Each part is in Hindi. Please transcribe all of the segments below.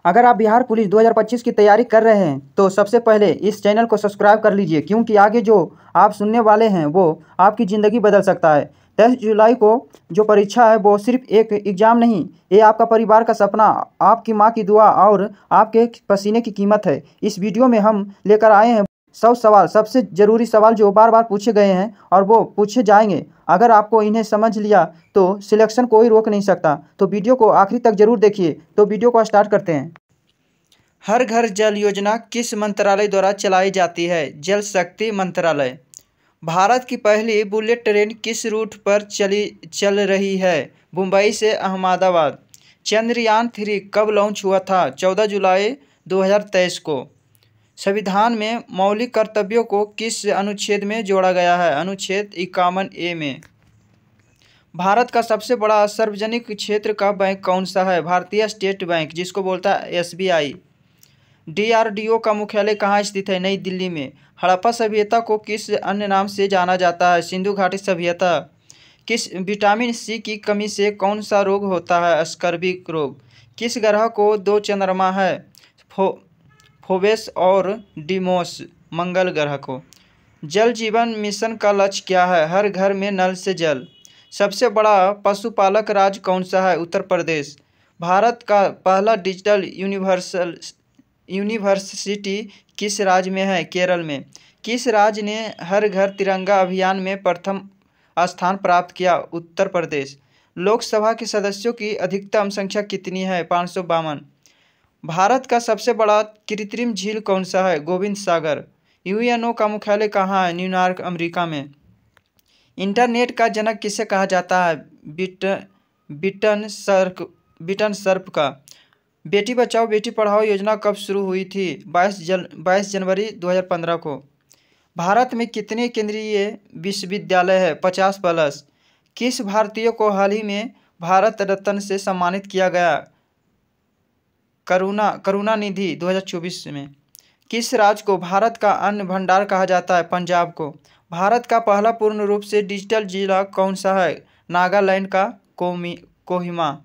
अगर आप बिहार पुलिस 2025 की तैयारी कर रहे हैं तो सबसे पहले इस चैनल को सब्सक्राइब कर लीजिए, क्योंकि आगे जो आप सुनने वाले हैं वो आपकी ज़िंदगी बदल सकता है। 10 जुलाई को जो परीक्षा है वो सिर्फ एक एग्ज़ाम नहीं, ये आपका परिवार का सपना, आपकी माँ की दुआ और आपके पसीने की कीमत है। इस वीडियो में हम लेकर आए हैं 100 सवाल, सबसे ज़रूरी सवाल जो बार बार पूछे गए हैं और वो पूछे जाएंगे। अगर आपको इन्हें समझ लिया तो सिलेक्शन कोई रोक नहीं सकता। तो वीडियो को आखिरी तक जरूर देखिए। तो वीडियो को स्टार्ट करते हैं। हर घर जल योजना किस मंत्रालय द्वारा चलाई जाती है? जल शक्ति मंत्रालय। भारत की पहली बुलेट ट्रेन किस रूट पर चल रही है? मुंबई से अहमदाबाद। चंद्रयान 3 कब लॉन्च हुआ था? 14 जुलाई 2023 को। संविधान में मौलिक कर्तव्यों को किस अनुच्छेद में जोड़ा गया है? अनुच्छेद 51A में। भारत का सबसे बड़ा सार्वजनिक क्षेत्र का बैंक कौन सा है? भारतीय स्टेट बैंक, जिसको बोलता है SBI। DRDO का मुख्यालय कहाँ स्थित है? नई दिल्ली में। हड़प्पा सभ्यता को किस अन्य नाम से जाना जाता है? सिंधु घाटी सभ्यता। किस विटामिन C की कमी से कौन सा रोग होता है? स्कर्वी रोग। किस ग्रह को 2 चंद्रमा है? फोबेस और डिमोस। मंगल ग्रह को। जल जीवन मिशन का लक्ष्य क्या है? हर घर में नल से जल। सबसे बड़ा पशुपालक राज्य कौन सा है? उत्तर प्रदेश। भारत का पहला डिजिटल यूनिवर्सिटी किस राज्य में है? केरल में। किस राज्य ने हर घर तिरंगा अभियान में प्रथम स्थान प्राप्त किया? उत्तर प्रदेश। लोकसभा के सदस्यों की अधिकतम संख्या कितनी है? 552। भारत का सबसे बड़ा कृत्रिम झील कौन सा है? गोविंद सागर। UNO का मुख्यालय कहाँ है? न्यूयॉर्क, अमेरिका में। इंटरनेट का जनक किसे कहा जाता है? बिटन सर्प का। बेटी बचाओ बेटी पढ़ाओ योजना कब शुरू हुई थी? 22 जनवरी 2015 को। भारत में कितने केंद्रीय विश्वविद्यालय है? 50+। किस भारतीय को हाल ही में भारत रत्न से सम्मानित किया गया? करुणानिधि 2024 में। किस राज्य को भारत का अन्न भंडार कहा जाता है? पंजाब को। भारत का पहला पूर्ण रूप से डिजिटल जिला कौन सा है? नागालैंड का कोहिमा।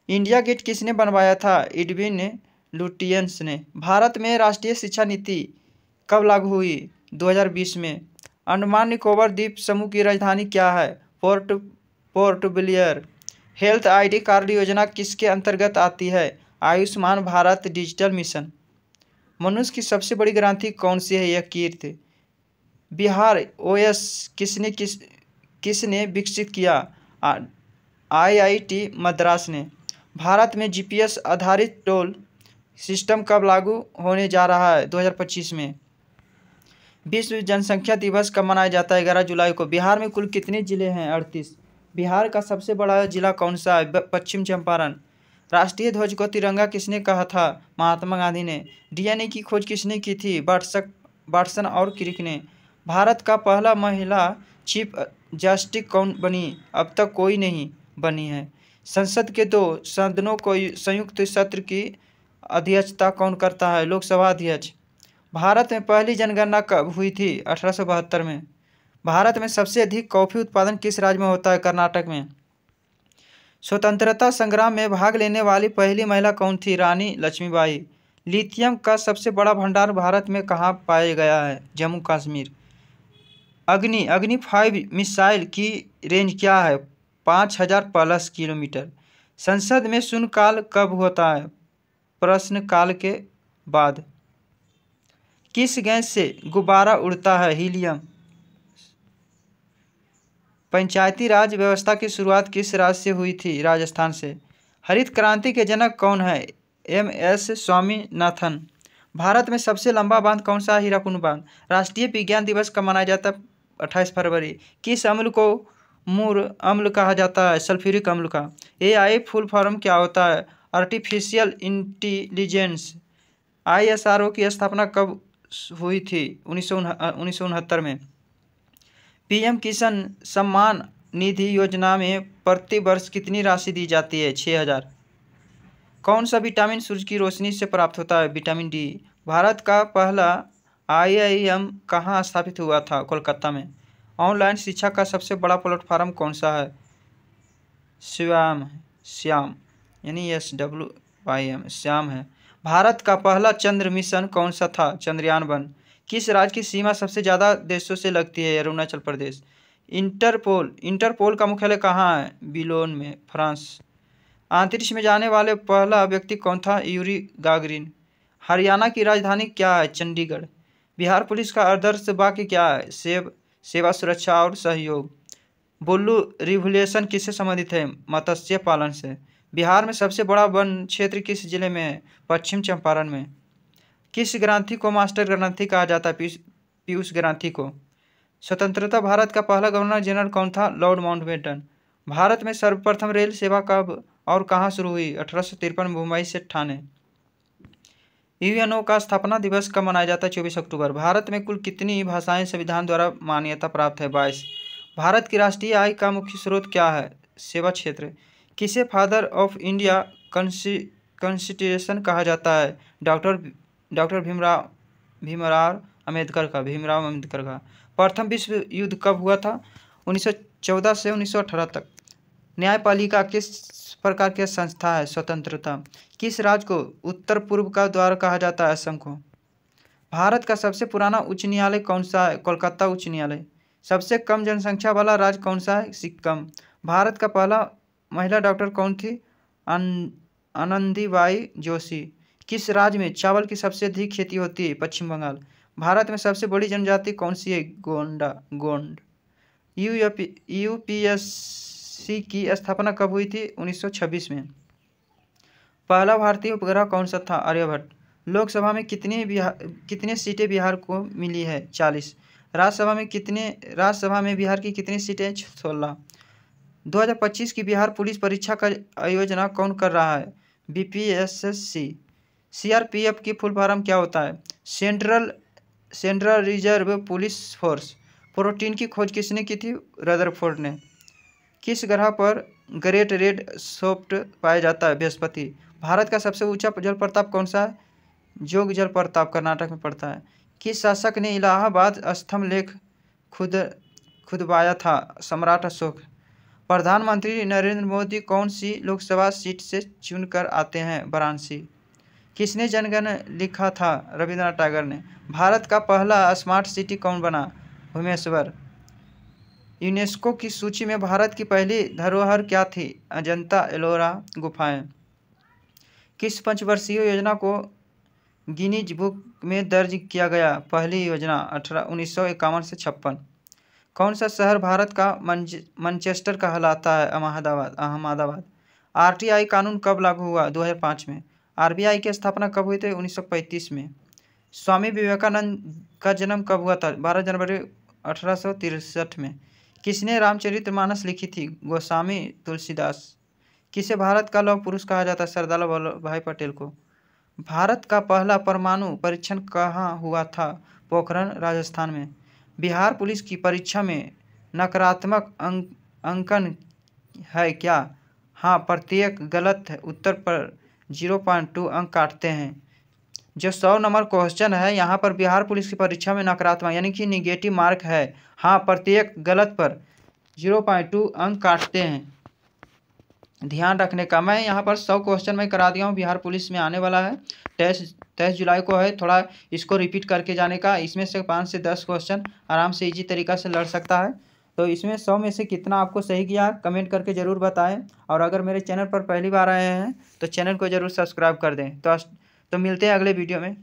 इंडिया गेट किसने बनवाया था? एडविन लुटियंस ने। भारत में राष्ट्रीय शिक्षा नीति कब लागू हुई? 2020 में। अंडमान निकोबार द्वीप समूह की राजधानी क्या है? Port Blair. Health ID card योजना किसके अंतर्गत आती है? Ayushman Bharat digital mission. मनुष्य की सबसे बड़ी ग्रंथि कौन सी है? यकृत। बिहार OS किसने विकसित किया? IIT मद्रास ने। भारत में GPS आधारित टोल सिस्टम कब लागू होने जा रहा है? 2025 में। विश्व जनसंख्या दिवस कब मनाया जाता है? 11 जुलाई को। बिहार में कुल कितने जिले हैं? 38। बिहार का सबसे बड़ा जिला कौन सा है? पश्चिम चंपारण। राष्ट्रीय ध्वज को तिरंगा किसने कहा था? महात्मा गांधी ने। DNA की खोज किसने की थी? वाटसन और क्रिक ने। भारत का पहला महिला चीफ जस्टिस कौन बनी? अब तक कोई नहीं बनी है। संसद के 2 सदनों को संयुक्त सत्र की अध्यक्षता कौन करता है? लोकसभा अध्यक्ष। भारत में पहली जनगणना कब हुई थी? 1872 में। भारत में सबसे अधिक कॉफी उत्पादन किस राज्य में होता है? कर्नाटक में। स्वतंत्रता संग्राम में भाग लेने वाली पहली महिला कौन थी? रानी लक्ष्मीबाई। लिथियम का सबसे बड़ा भंडार भारत में कहाँ पाया गया है? जम्मू कश्मीर। अग्नि 5 मिसाइल की रेंज क्या है? 5000+ किलोमीटर। संसद में शून्यकाल कब होता है? प्रश्नकाल के बाद। किस गैस से गुब्बारा उड़ता है? हीलियम। पंचायती राज व्यवस्था की शुरुआत किस राज्य से हुई थी? राजस्थान से। हरित क्रांति के जनक कौन है? MS स्वामीनाथन। भारत में सबसे लंबा बांध कौन सा है? हीराकुंड बांध। राष्ट्रीय विज्ञान दिवस कब मनाया जाता है? 28 फरवरी। किस अम्ल को मूर अम्ल कहा जाता है? सल्फ्यूरिक अम्ल का। AI फुल फॉर्म क्या होता है? Artificial intelligence. ISRO की स्थापना कब हुई थी? 1969 में। PM किसान सम्मान निधि योजना में प्रति वर्ष कितनी राशि दी जाती है? 6000। कौन सा विटामिन सूरज की रोशनी से प्राप्त होता है? Vitamin D। भारत का पहला IIM कहाँ स्थापित हुआ था? कोलकाता में। ऑनलाइन शिक्षा का सबसे बड़ा प्लेटफॉर्म कौन सा है? श्याम यानी SWM। श्याम है। भारत का पहला चंद्र मिशन कौन सा था? चंद्रयान-1। किस राज्य की सीमा सबसे ज़्यादा देशों से लगती है? अरुणाचल प्रदेश। इंटरपोल का मुख्यालय कहाँ है? बिलोन में, फ्रांस। अंतरिक्ष में जाने वाले पहला व्यक्ति कौन था? Yuri Gagarin. हरियाणा की राजधानी क्या है? चंडीगढ़। बिहार पुलिस का आदर्श वाक्य क्या है? सेवा, सुरक्षा और सहयोग। बुल्लू रिवोल्यूशन किससे संबंधित है? मत्स्य पालन से। बिहार में सबसे बड़ा वन क्षेत्र किस जिले में है? पश्चिम चंपारण में। किस ग्रंथि को मास्टर ग्रंथि कहा जाता है? पीयूष ग्रंथि को। स्वतंत्रता भारत का पहला गवर्नर जनरल कौन था? Lord Mountbatten. भारत में सर्वप्रथम रेल सेवा कब और कहाँ शुरू हुई? 1853 मुंबई से ठाणे। यूएनओ का स्थापना दिवस कब मनाया जाता है? 24 अक्टूबर। भारत में कुल कितनी भाषाएं संविधान द्वारा मान्यता प्राप्त है? 22। भारत की राष्ट्रीय आय का मुख्य स्रोत क्या है? सेवा क्षेत्र। किसे फादर ऑफ इंडिया कॉन्स्टिट्यूशन कहा जाता है? डॉक्टर भीमराव अम्बेडकर का। प्रथम विश्व युद्ध कब हुआ था? 1914 से 1918 तक। न्यायपालिका किस प्रकार की संस्था है? स्वतंत्रता। किस राज्य को उत्तर पूर्व का द्वार कहा जाता है? असम को। भारत का सबसे पुराना उच्च न्यायालय कौन सा है? कोलकाता उच्च न्यायालय। सबसे कम जनसंख्या वाला राज्य कौन सा है? सिक्किम। भारत का पहला महिला डॉक्टर कौन थी? आनंदीबाई जोशी। किस राज्य में चावल की सबसे अधिक खेती होती है? पश्चिम बंगाल। भारत में सबसे बड़ी जनजाति कौन सी है? गोंड। यूपीएससी की स्थापना कब हुई थी? 1926 में। पहला भारतीय उपग्रह कौन सा था? आर्यभट्ट। लोकसभा में कितने सीटें बिहार को मिली है? 40। राज्यसभा में बिहार की कितनी सीटें? 16। 2025 की बिहार पुलिस परीक्षा का आयोजन कौन कर रहा है? बीपीएससी। सीआरपीएफ की फुल फॉर्म क्या होता है? Central reserve police force. Protein की खोज किसने की थी? रदरफोर्ड ने। किस ग्रह पर ग्रेट रेड स्पॉट पाया जाता है? बृहस्पति। भारत का सबसे ऊंचा जलप्रपात कौन सा है? जोग जलप्रपात कर्नाटक में पड़ता है। किस शासक ने इलाहाबाद स्तंभ लेख खुदवाया था? सम्राट अशोक। प्रधानमंत्री नरेंद्र मोदी कौन सी लोकसभा सीट से चुनकर आते हैं? वाराणसी। किसने जनगण लिखा था? रविंद्रनाथ टैगोर ने। भारत का पहला स्मार्ट सिटी कौन बना? भुवनेश्वर। यूनेस्को की सूची में भारत की पहली धरोहर क्या थी? अजंता एलोरा गुफाएं। किस पंचवर्षीय योजना को गिनीज बुक में दर्ज किया गया? पहली योजना 1951 से 56। कौन सा शहर भारत का मैनचेस्टर कहलाता है? अहमदाबाद। आरटीआई कानून कब लागू हुआ? 2005 में। आरबीआई की स्थापना कब हुई थी? 1935 में। स्वामी विवेकानंद का जन्म कब हुआ था? 12 जनवरी 1863 में। किसने रामचरितमानस लिखी थी? गोस्वामी तुलसीदास। किसे भारत का लौह पुरुष कहा जाता है? सरदार वल्लभ भाई पटेल को। भारत का पहला परमाणु परीक्षण कहाँ हुआ था? पोखरण, राजस्थान में। बिहार पुलिस की परीक्षा में नकारात्मक अंकन है क्या? हाँ, प्रत्येक गलत उत्तर पर 0.2 अंक काटते हैं। जो 100 नंबर क्वेश्चन है यहाँ पर बिहार पुलिस की परीक्षा में नकारात्मक यानी कि निगेटिव मार्क है। हाँ, प्रत्येक गलत पर 0.2 अंक काटते हैं। ध्यान रखने का। मैं यहाँ पर 100 क्वेश्चन मैं करा दिया हूँ। बिहार पुलिस में आने वाला है, 23 जुलाई को है। थोड़ा इसको रिपीट करके जाने का। इसमें से 5 से 10 क्वेश्चन आराम से इजी तरीक़ा से लड़ सकता है। तो इसमें 100 में से कितना आपको सही किया कमेंट करके ज़रूर बताएं। और अगर मेरे चैनल पर पहली बार आए हैं तो चैनल को ज़रूर सब्सक्राइब कर दें। तो मिलते हैं अगले वीडियो में।